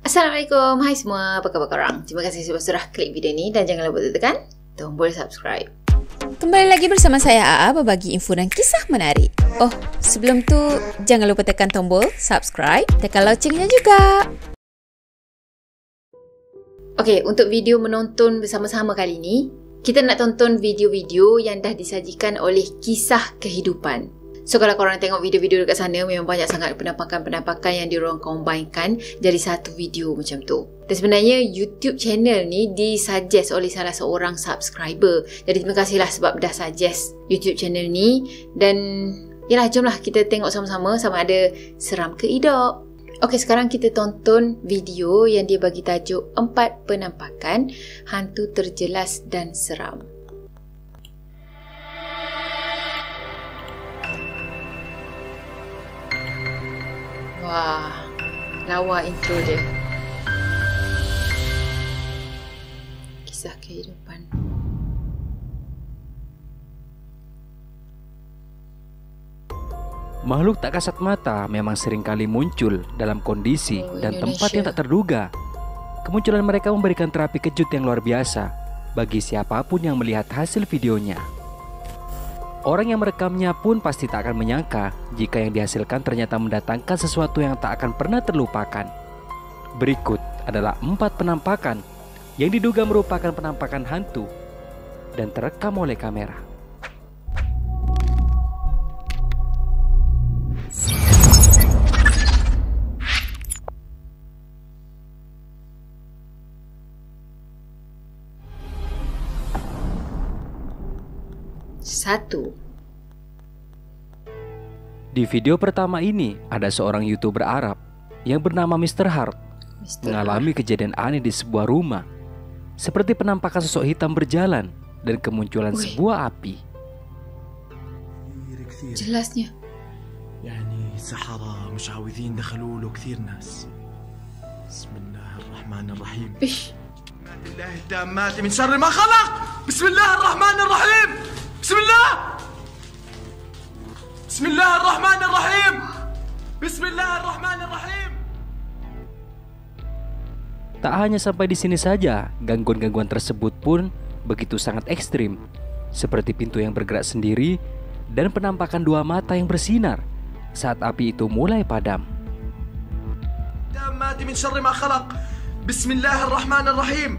Assalamualaikum, hai semua, apa khabar korang? Terima kasih sebab sudah klik video ni dan jangan lupa tekan tombol subscribe. Kembali lagi bersama saya AA berbagi info dan kisah menarik. Oh, sebelum tu jangan lupa tekan tombol subscribe, tekan loncengnya juga. Okey, untuk video menonton bersama-sama kali ni, kita nak tonton video-video yang dah disajikan oleh kisah kehidupan. So kalau korang tengok video-video dekat sana, memang banyak sangat penampakan-penampakan yang diorang combinekan jadi satu video macam tu. Dan sebenarnya YouTube channel ni disuggest oleh salah seorang subscriber. Jadi terima kasihlah sebab dah suggest YouTube channel ni. Dan yalah, jomlah kita tengok sama-sama sama ada seram ke tidak. Okey, sekarang kita tonton video yang dia bagi tajuk 4 penampakan hantu terjelas dan seram. Wah, lawa intro dia. Kisah kehidupan. Makhluk tak kasat mata memang seringkali muncul dalam kondisi dan tempat yang tak terduga. Kemunculan mereka memberikan terapi kejut yang luar biasa bagi siapapun yang melihat hasil videonya. Orang yang merekamnya pun pasti tak akan menyangka jika yang dihasilkan ternyata mendatangkan sesuatu yang tak akan pernah terlupakan. Berikut adalah 4 penampakan yang diduga merupakan penampakan hantu dan terekam oleh kamera. Satu. Di video pertama ini ada seorang YouTuber Arab yang bernama Mr. Hart mengalami kejadian aneh di sebuah rumah, seperti penampakan sosok hitam berjalan dan kemunculan sebuah api. Jelasnya. يعني سحرة مشعوذين دخلوا له كثير ناس. بسم الله الرحمن الرحيم. لله التامات من شر ما خلق. بسم الله الرحمن الرحيم. بسم الله. بسم الله الرحمن الرحيم. بسم الله الرحمن الرحيم. Tak hanya sampai di sini saja, gangguan-gangguan tersebut pun begitu sangat ekstrim, seperti pintu yang bergerak sendiri dan penampakan 2 mata yang bersinar saat api itu mulai padam. التامات من شر ما خلق. بسم الله الرحمن الرحيم.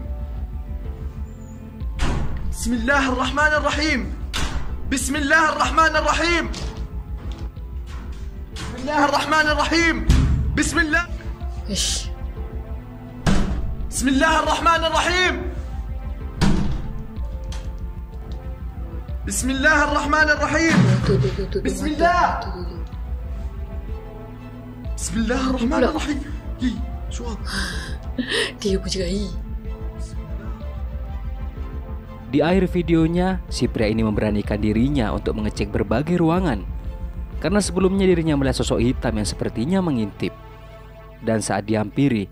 بسم الله الرحمن الرحيم. بسم الله الرحمن الرحيم. بسم الله الرحمن الرحيم. بسم الله. بسم الله الرحمن الرحيم. بسم الله الرحمن الرحيم. بسم الله. بسم الله الرحمن الرحيم. شو هذا؟ Dia pun juga Di akhir videonya, si pria ini memberanikan dirinya untuk mengecek berbagai ruangan karena sebelumnya dirinya melihat sosok hitam yang sepertinya mengintip. Dan saat dihampiri,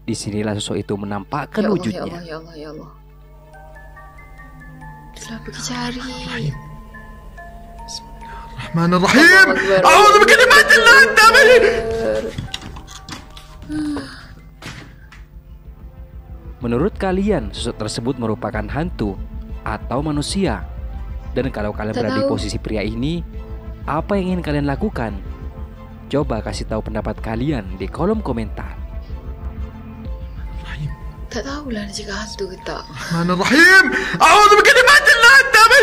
disinilah sosok itu menampakkan wujudnya. Ya Allah, ya Allah. Itulah pergi cari. Bismillahirrahmanirrahim. A'udzu bikalimatillah at-tammah. Menurut kalian, sosok tersebut merupakan hantu atau manusia? Dan kalau kalian berada di posisi pria ini, apa yang ingin kalian lakukan? Coba kasih tahu pendapat kalian di kolom komentar. Tak tahulah nak cakap hantu ke tak. Bismillahirrahmanirrahim. A'udzu bikalimatillah at-tammah.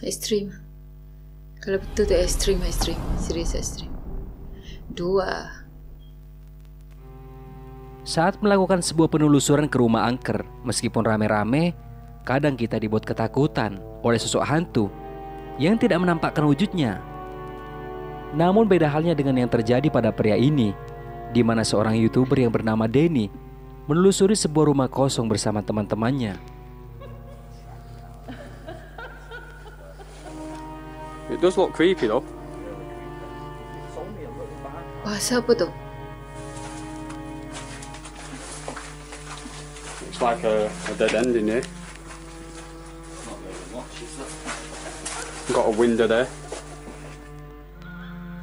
Ekstrim. Kalau betul tu ekstrim. Serius ekstrim. 2. Saat melakukan sebuah penelusuran ke rumah angker, meskipun rame-rame, kadang kita dibuat ketakutan oleh sosok hantu yang tidak menampakkan wujudnya. Namun beda halnya dengan yang terjadi pada pria ini, di mana seorang YouTuber yang bernama Denny menelusuri sebuah rumah kosong bersama teman-temannya. It does look creepy though. Bahasa apa tu? It's like a dead end in here. Got a window there.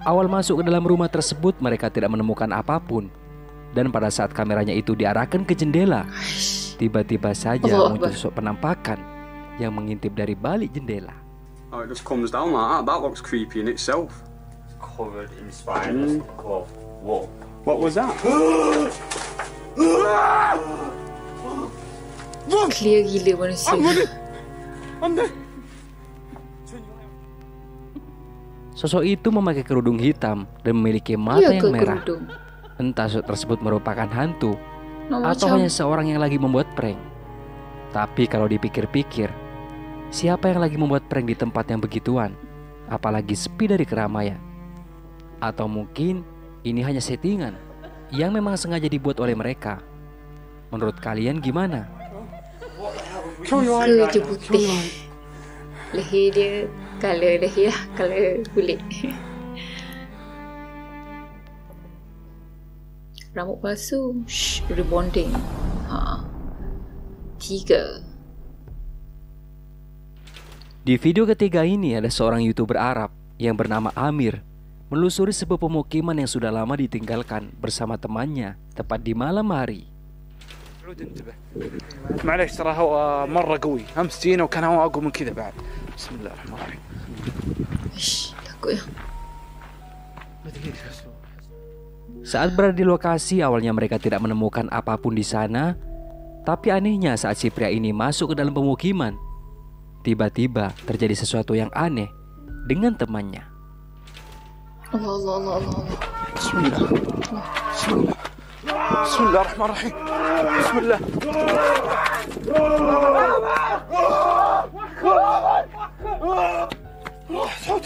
Awal masuk ke dalam rumah tersebut mereka tidak menemukan apapun. Dan pada saat kameranya itu diarahkan ke jendela, tiba-tiba saja muncul sosok penampakan yang mengintip dari balik jendela. Oh, it just comes down like that. That looks creepy in itself. Covered in spiders. Whoa. What was that? Clear gila manusia. Sosok itu memakai kerudung hitam dan memiliki mata yang merah. Kerudung. Entah sosok tersebut merupakan hantu atau macam hanya seorang yang lagi membuat prank. Tapi kalau dipikir-pikir, siapa yang lagi membuat prank di tempat yang begituan? Apalagi sepi dari keramaian. Atau mungkin ini hanya settingan yang memang sengaja dibuat oleh mereka. Menurut kalian gimana? Muka je putih. Leher dia color leher lah, color kulit. Rambut palsu. Rebonding. 3. Di video ketiga ini ada seorang YouTuber Arab yang bernama Amir menelusuri sebuah pemukiman yang sudah lama ditinggalkan bersama temannya tepat di malam hari. معليش ترى هو مرة قوي أمس جينا وكان هو أقوى من كذا بعد بسم الله الرحمن الرحيم. Takut ya. Saat berada di lokasi, awalnya mereka tidak menemukan apapun di sana. Tapi anehnya saat si pria ini masuk ke dalam pemukiman, tiba-tiba terjadi sesuatu yang aneh dengan temannya. Allah. Bismillah. Bismillahirrahmanirrahim. Bismillah.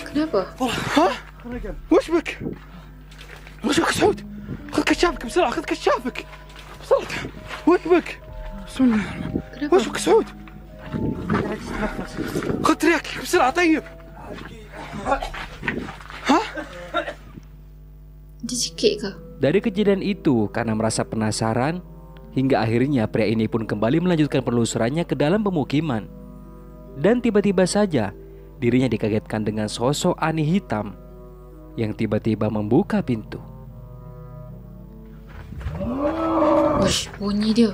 Kenapa? ها؟ وش بك؟ وش بك سعود؟ خذ كشافك بسرعة، خذ كشافك بسرعة. وش بك؟ بسم الله. وش بك سعود؟ خذ ترياكك بسرعة. طيب ها؟ Dicekik ke? Dari kejadian itu, karena merasa penasaran, hingga akhirnya pria ini pun kembali melanjutkan penelusurannya ke dalam pemukiman. Dan tiba-tiba saja dirinya dikagetkan dengan sosok aneh hitam yang tiba-tiba membuka pintu. Wush, bunyi dia.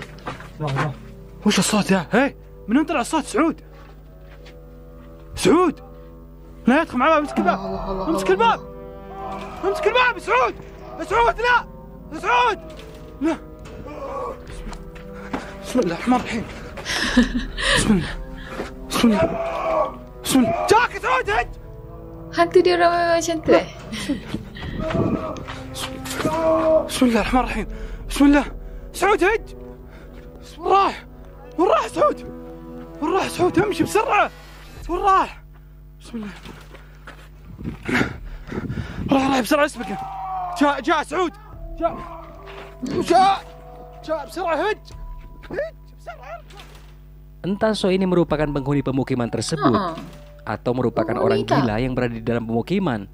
وش الصوت ده؟ هي من وين طلع الصوت سعود؟ سعود لا يدخل معاه. امسك الباب. امسك الباب. امسك الباب سعود. سعود لا. سعود لا. بسم الله الرحمن الرحيم. بسم الله. بسم الله. بسم الله. جاك سعود هج. Hantu dia ramai macam tu بسم الله الرحمن الرحيم. بسم الله. سعود هج. وين راح؟ وين راح سعود؟ وين راح سعود؟ امشي بسرعة. وين راح؟ بسم الله. راح بسرعة اسبقه. جاء سعود. جاء بسرعة هج بسرعة. Entah so ini merupakan penghuni pemukiman tersebut atau merupakan orang gila yang berada di dalam pemukiman,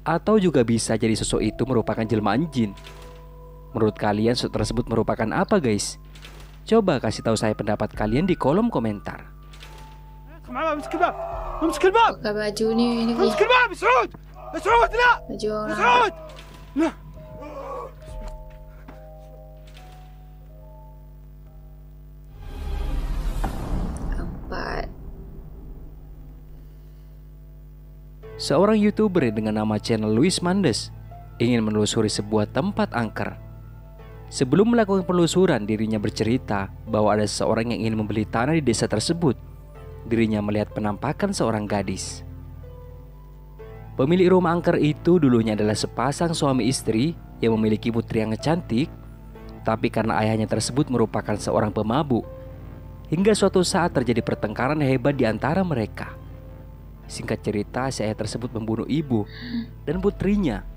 atau juga bisa jadi sosok itu merupakan jelmaan jin. Menurut kalian sosok tersebut merupakan apa guys? Coba kasih tahu saya pendapat kalian di kolom komentar. امسك الباب. Pakai baju ni امسك الباب سعود. سعود لا. baju orang سعود لا. 4. Seorang YouTuber dengan nama channel Luis Mandes ingin menelusuri sebuah tempat angker. Sebelum melakukan penelusuran, dirinya bercerita bahwa ada seseorang yang ingin membeli tanah di desa tersebut. Dirinya melihat penampakan seorang gadis. Pemilik rumah angker itu dulunya adalah sepasang suami istri yang memiliki putri yang cantik, tapi karena ayahnya tersebut merupakan seorang pemabuk, hingga suatu saat terjadi pertengkaran hebat di antara mereka. Singkat cerita, si ayah tersebut membunuh ibu dan putrinya,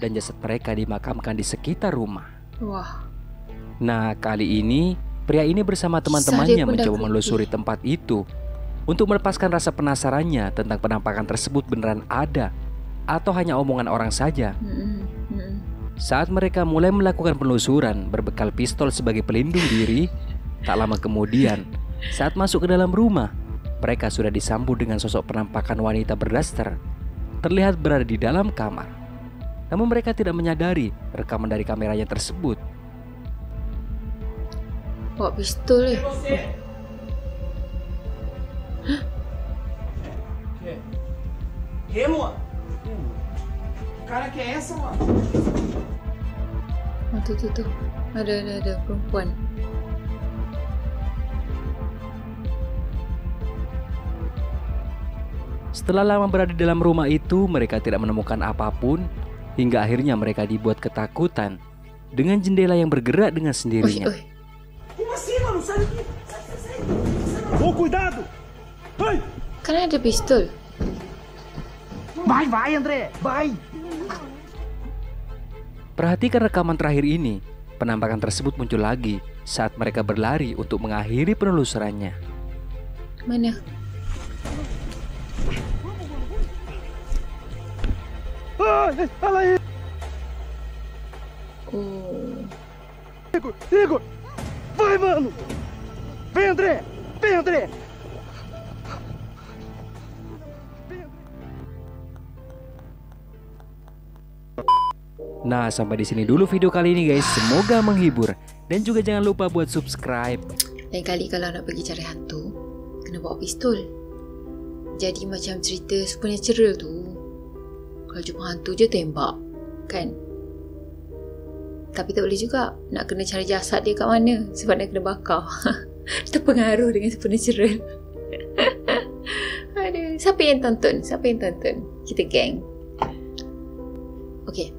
dan jasad mereka dimakamkan di sekitar rumah. Wah. Nah, kali ini pria ini bersama teman-temannya mencoba menelusuri tempat itu untuk melepaskan rasa penasarannya tentang penampakan tersebut beneran ada atau hanya omongan orang saja. Saat mereka mulai melakukan penelusuran berbekal pistol sebagai pelindung diri, tak lama kemudian saat masuk ke dalam rumah, mereka sudah disambut dengan sosok penampakan wanita berdaster terlihat berada di dalam kamar. Namun mereka tidak menyadari rekaman dari kameranya tersebut. Bawa pistol eh. Oh, tu. Ada perempuan. Setelah lama berada di dalam rumah itu, mereka tidak menemukan apapun, hingga akhirnya mereka dibuat ketakutan dengan jendela yang bergerak dengan sendirinya. Kan ada pistol. Vai, André, vai. Perhatikan rekaman terakhir ini. Penampakan tersebut muncul lagi saat mereka berlari untuk mengakhiri penelusurannya. Mana? Oh. Igor! Vai, mano! Vem, André! Nah, sampai di sini dulu video kali ini guys. Semoga menghibur. Dan juga jangan lupa buat subscribe. Lain kali kalau nak pergi cari hantu, kena bawa pistol. Jadi macam cerita supernatural tu. Kalau jumpa hantu je tembak, kan? Tapi tak boleh juga. Nak kena cari jasad dia kat mana, sebab nak kena bakar. Terpengaruh dengan supernatural. Aduh, siapa yang tonton? Kita geng. Okay,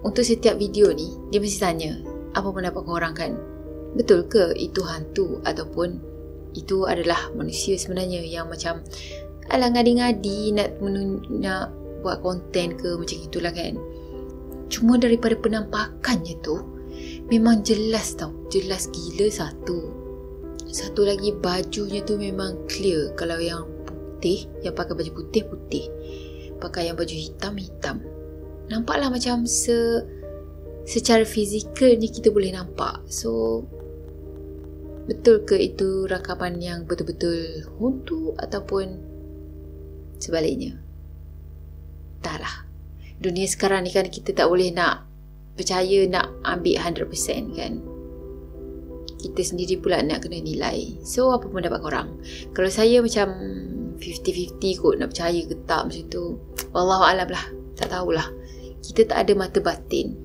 untuk setiap video ni, dia mesti tanya, apa pendapat korang kan? Betul ke itu hantu ataupun itu adalah manusia sebenarnya yang macam alah ngadi-ngadi nak buat konten ke macam itulah kan? Cuma daripada penampakannya tu memang jelas tau, jelas gila satu lagi bajunya tu memang clear. Kalau yang putih, yang pakai baju putih, pakai yang baju hitam. Nampaklah macam secara fizikalnya kita boleh nampak. So betul ke itu rakaman yang betul-betul hantu ataupun sebaliknya? Entahlah. Dunia sekarang ni kan kita tak boleh nak percaya, nak ambil 100% kan. Kita sendiri pula nak kena nilai. So apa pendapat korang? Kalau saya macam 50-50 kot nak percaya ke tak macam tu. Wallahualam lah. Tak tahulah. Kita tak ada mata batin.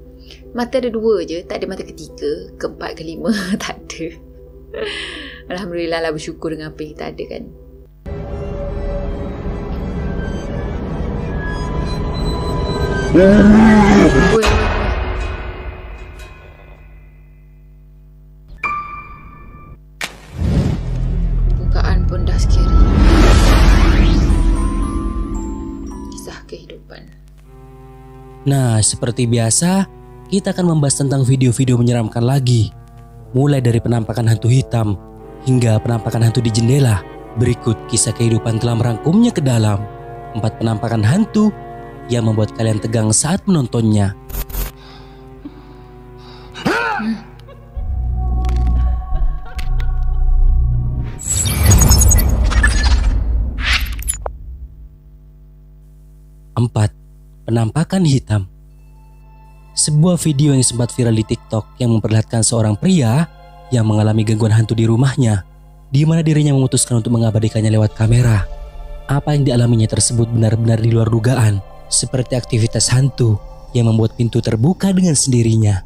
Mata ada 2 je. Tak ada mata ketiga, keempat, kelima. Tak ada. Alhamdulillah lah, bersyukur dengan apa yang kita ada kan. Bukaan pun dah scary. Kisah kehidupan. Nah, seperti biasa, kita akan membahas tentang video-video menyeramkan lagi. Mulai dari penampakan hantu hitam hingga penampakan hantu di jendela. Berikut kisah kehidupan telah merangkumnya ke dalam 4 penampakan hantu yang membuat kalian tegang saat menontonnya. Empat, penampakan hitam. Sebuah video yang sempat viral di TikTok yang memperlihatkan seorang pria yang mengalami gangguan hantu di rumahnya, di mana dirinya memutuskan untuk mengabadikannya lewat kamera. Apa yang dialaminya tersebut benar-benar di luar dugaan, seperti aktivitas hantu yang membuat pintu terbuka dengan sendirinya.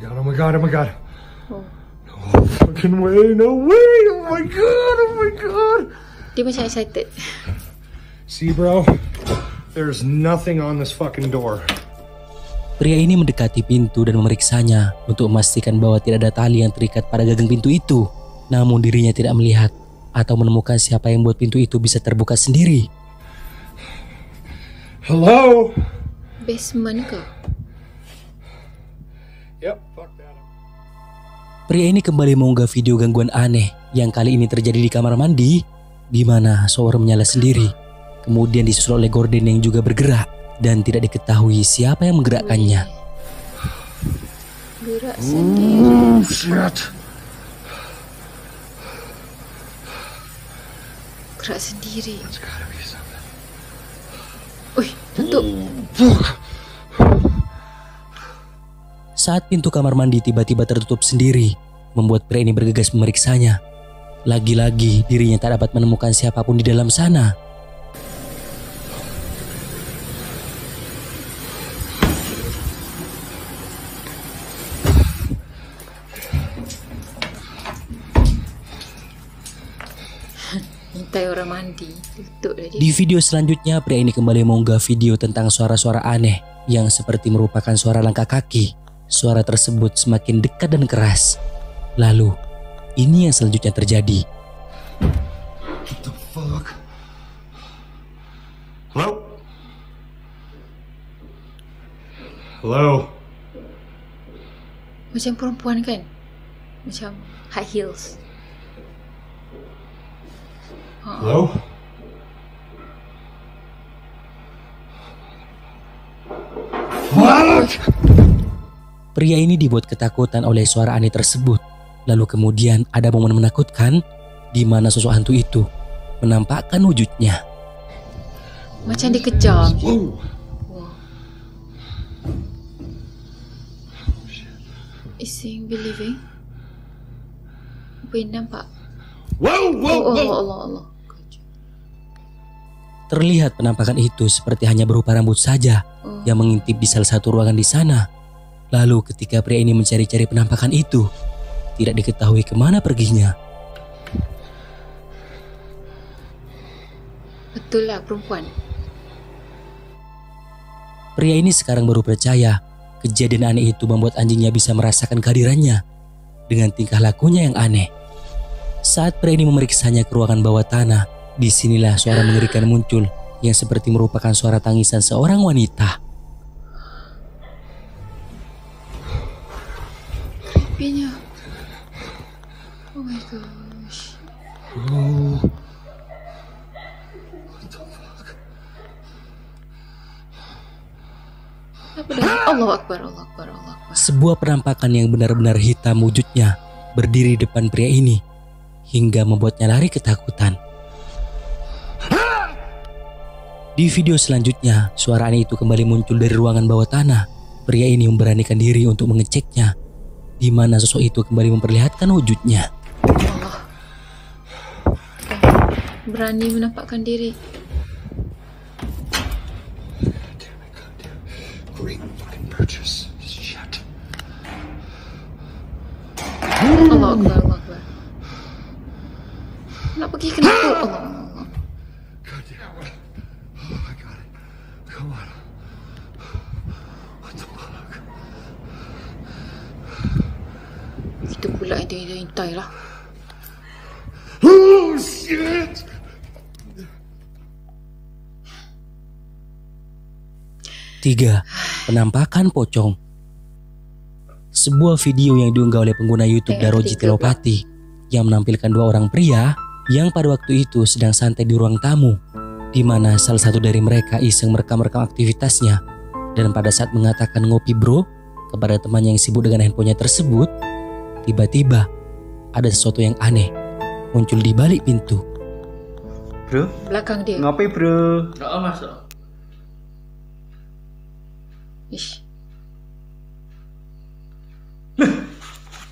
Oh my god. No fucking way, no way. Oh my god. Dia macam excited. See bro, there's nothing on this fucking door. Pria ini mendekati pintu dan memeriksanya untuk memastikan bahwa tidak ada tali yang terikat pada gagang pintu itu. Namun dirinya tidak melihat atau menemukan siapa yang membuat pintu itu bisa terbuka sendiri. Hello? Basement ke? Yep, fuck that. Pria ini kembali mengunggah video gangguan aneh yang kali ini terjadi di kamar mandi, di mana shower menyala sendiri. Kemudian disusul oleh gorden yang juga bergerak dan tidak diketahui siapa yang menggerakkannya. Gerak sendiri. Shit. Gerak sendiri. Wih, tutup. Saat pintu kamar mandi tiba-tiba tertutup sendiri, membuat pria ini bergegas memeriksanya. Lagi-lagi dirinya tak dapat menemukan siapapun di dalam sana. Minta orang mandi, tutup dah dia. Di video selanjutnya, pria ini kembali mengunggah video tentang suara-suara aneh yang seperti merupakan suara langkah kaki. Suara tersebut semakin dekat dan keras. Lalu, ini yang selanjutnya terjadi. What the fuck? Hello? Hello? Macam perempuan kan? Macam high heels. Hello? What? Pria ini dibuat ketakutan oleh suara aneh tersebut. Lalu kemudian ada momen menakutkan di mana sosok hantu itu menampakkan wujudnya. Macam dikejam. Whoa. Is he believing? Apa yang nampak? Whoa, whoa, Oh, whoa. Allah. Terlihat penampakan itu seperti hanya berupa rambut saja yang mengintip di salah satu ruangan di sana. Lalu ketika pria ini mencari-cari penampakan itu, tidak diketahui kemana perginya. Betul lah, perempuan. Pria ini sekarang baru percaya kejadian aneh itu membuat anjingnya bisa merasakan kehadirannya dengan tingkah lakunya yang aneh. Saat pria ini memeriksanya ke ruangan bawah tanah, disinilah suara mengerikan muncul yang seperti merupakan suara tangisan seorang wanita. Creepy-nya. Oh my gosh. Apa dah? Allahu Akbar. Sebuah penampakan yang benar-benar hitam wujudnya berdiri depan pria ini hingga membuatnya lari ketakutan. Di video selanjutnya, suara aneh itu kembali muncul dari ruangan bawah tanah. Pria ini memberanikan diri untuk mengeceknya, di mana sosok itu kembali memperlihatkan wujudnya. Allah. Berani menampakkan diri. Great fucking purchase. Shit. Allah Akbar. Nak pergi kenapa? Allah. God damn it. Oh, I got it. Come on. What the fuck? Itu pula yang dia intai lah. Oh, shit! 3. Penampakan pocong. Sebuah video yang diunggah oleh pengguna YouTube Daroji Telopati yang menampilkan dua orang pria yang pada waktu itu sedang santai di ruang tamu, di mana salah satu dari mereka iseng merekam aktivitasnya, dan pada saat mengatakan ngopi bro kepada temannya yang sibuk dengan handphonenya tersebut, tiba-tiba ada sesuatu yang aneh muncul di balik pintu. Bro, Belakang dia. ngopi bro. Tak masuk. Ish.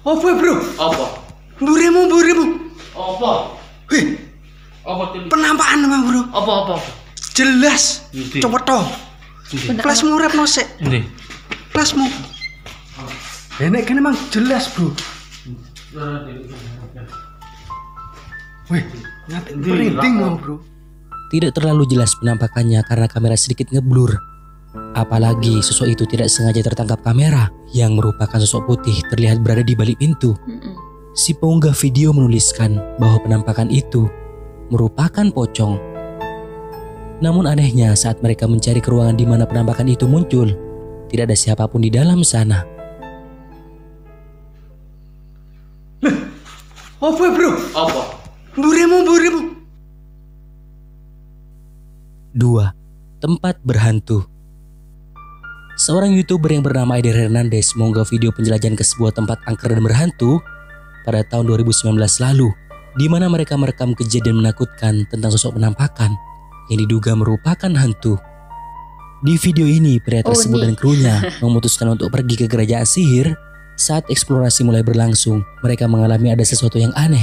Apa bro? Apa? Burimu. Apa? Wih, Apa tuh? penampakan apa bro? Apa? Jelas. Ngerti. Coba toh. Plasmu rap nosek. Ini. Plasmu. Enak kan emang jelas bro. Wih, ngapain perinting lo bro? Tidak terlalu jelas penampakannya karena kamera sedikit ngeblur. Apalagi sosok itu tidak sengaja tertangkap kamera yang merupakan sosok putih terlihat berada di balik pintu. Si pengunggah video menuliskan bahwa penampakan itu merupakan pocong. Namun anehnya saat mereka mencari ke ruangan di mana penampakan itu muncul, tidak ada siapapun di dalam sana. Apa bro? Apa? Burimu. 2. Tempat berhantu. Seorang YouTuber yang bernama Eder Hernandez mengunggah video penjelajahan ke sebuah tempat angker dan berhantu pada tahun 2019 lalu, di mana mereka merekam kejadian menakutkan tentang sosok penampakan yang diduga merupakan hantu. Di video ini, pria tersebut dan krunya memutuskan untuk pergi ke kerajaan sihir. Saat eksplorasi mulai berlangsung, mereka mengalami ada sesuatu yang aneh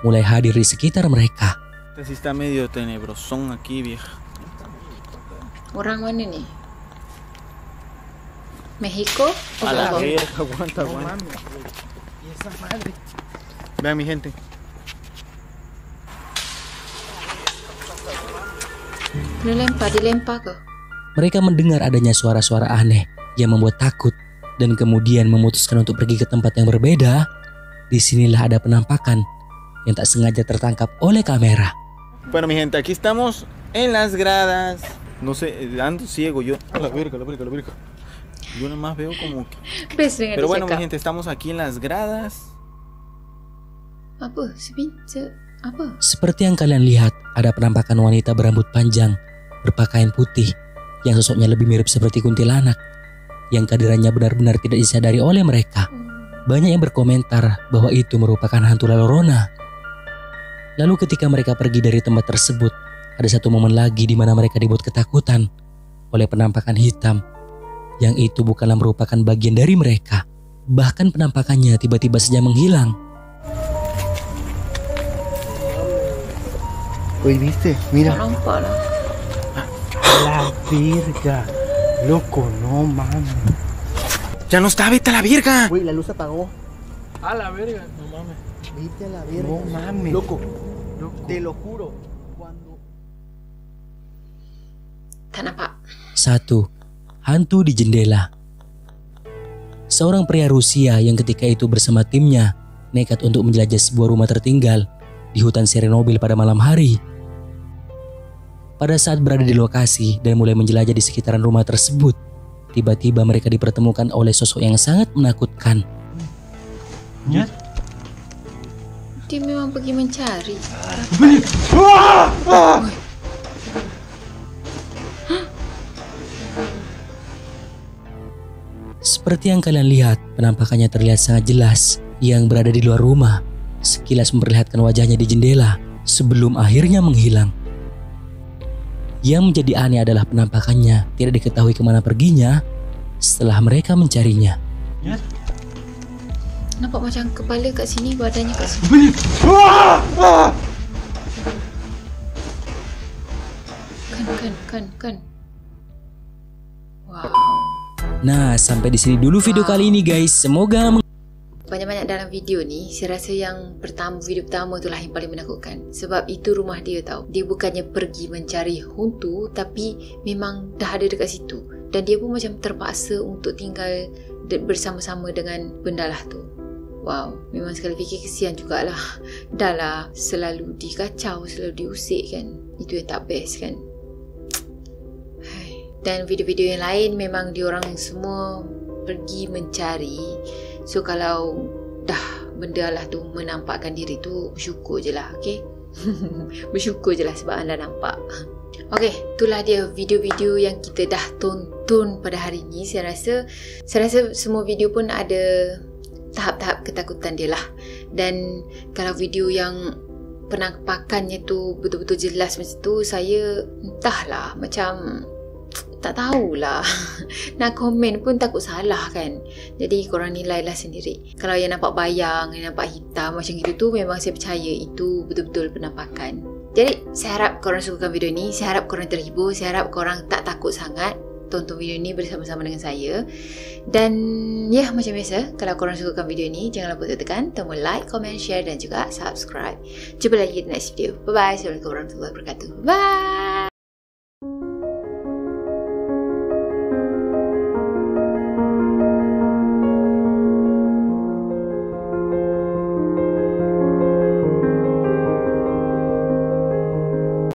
mulai hadir di sekitar mereka. Está medio tenebrosón aquí, vieja. Orang mana ni? Mexico? A la verga, aguanta. Vean mi gente. Dilempar ke? Mereka mendengar adanya suara-suara aneh yang membuat takut dan kemudian memutuskan untuk pergi ke tempat yang berbeda. Disinilah ada penampakan yang tak sengaja tertangkap oleh kamera. Bueno, mi gente, aquí estamos en las gradas. No sé, ando ciego yo. A la verga. Yo nada más veo como que... Pero bueno, mi gente, estamos aquí en las gradas. Apa? Seperti yang kalian lihat, ada penampakan wanita berambut panjang, berpakaian putih, yang sosoknya lebih mirip seperti kuntilanak, yang kehadirannya benar-benar tidak disadari oleh mereka. Banyak yang berkomentar bahwa itu merupakan hantu La Llorona. Lalu ketika mereka pergi dari tempat tersebut, ada satu momen lagi di mana mereka dibuat ketakutan oleh penampakan hitam, yang itu bukanlah merupakan bagian dari mereka. Bahkan penampakannya tiba-tiba saja menghilang. Oye, ¿viste? Mira. La verga. Loco, no mames. Ya no está, vete a la verga. Güey, la luz apagó. A la verga. No mames. Vete a la verga. No mames. Loco. Te lo juro. Cuando... Tak nampak. 1. Hantu di jendela. Seorang pria Rusia yang ketika itu bersama timnya nekat untuk menjelajah sebuah rumah tertinggal di hutan Chernobyl pada malam hari. Pada saat berada di lokasi dan mulai menjelajah di sekitaran rumah tersebut, tiba-tiba mereka dipertemukan oleh sosok yang sangat menakutkan. Dia memang pergi mencari. Seperti yang kalian lihat, penampakannya terlihat sangat jelas. Yang berada di luar rumah sekilas memperlihatkan wajahnya di jendela sebelum akhirnya menghilang. Yang menjadi aneh adalah penampakannya tidak diketahui kemana perginya setelah mereka mencarinya. Nampak macam kepala kat sini, badannya kat sini. Kan. Wow. Nah, sampai di sini dulu video kali ini guys. Semoga banyak-banyak dalam video ni, saya rasa yang video pertama itulah yang paling menakutkan. Sebab itu rumah dia tahu. Dia bukannya pergi mencari hantu, tapi memang dah ada dekat situ. Dan dia pun macam terpaksa untuk tinggal bersama-sama dengan benda lah tu. Wow, memang sekali fikir kesian jugalah. Dah lah selalu dikacau, selalu diusik kan. Itu yang tak best kan. Dan video-video yang lain memang diorang semua pergi mencari. So kalau dah benda lah tu menampakkan diri tu, bersyukur je lah, okay? Bersyukur je lah sebab anda nampak. Okay, itulah dia video-video yang kita dah tonton pada hari ni. Saya rasa semua video pun ada tahap-tahap ketakutan dia lah. Dan kalau video yang penampakannya tu betul-betul jelas macam tu, saya entahlah, macam tak tahulah. Nak komen pun takut salah kan. Jadi korang nilailah sendiri. Kalau yang nampak bayang, yang nampak hitam macam itu tu, memang saya percaya itu betul-betul penampakan. Jadi saya harap korang sukakan video ni. Saya harap korang terhibur. Saya harap korang tak takut sangat tonton video ni bersama-sama dengan saya. Dan ya, macam biasa, kalau korang sukakan video ni, jangan lupa tekan tombol like, comment, share dan juga subscribe. Jumpa lagi di next video. Bye-bye. Assalamualaikum warahmatullahi wabarakatuh. Bye.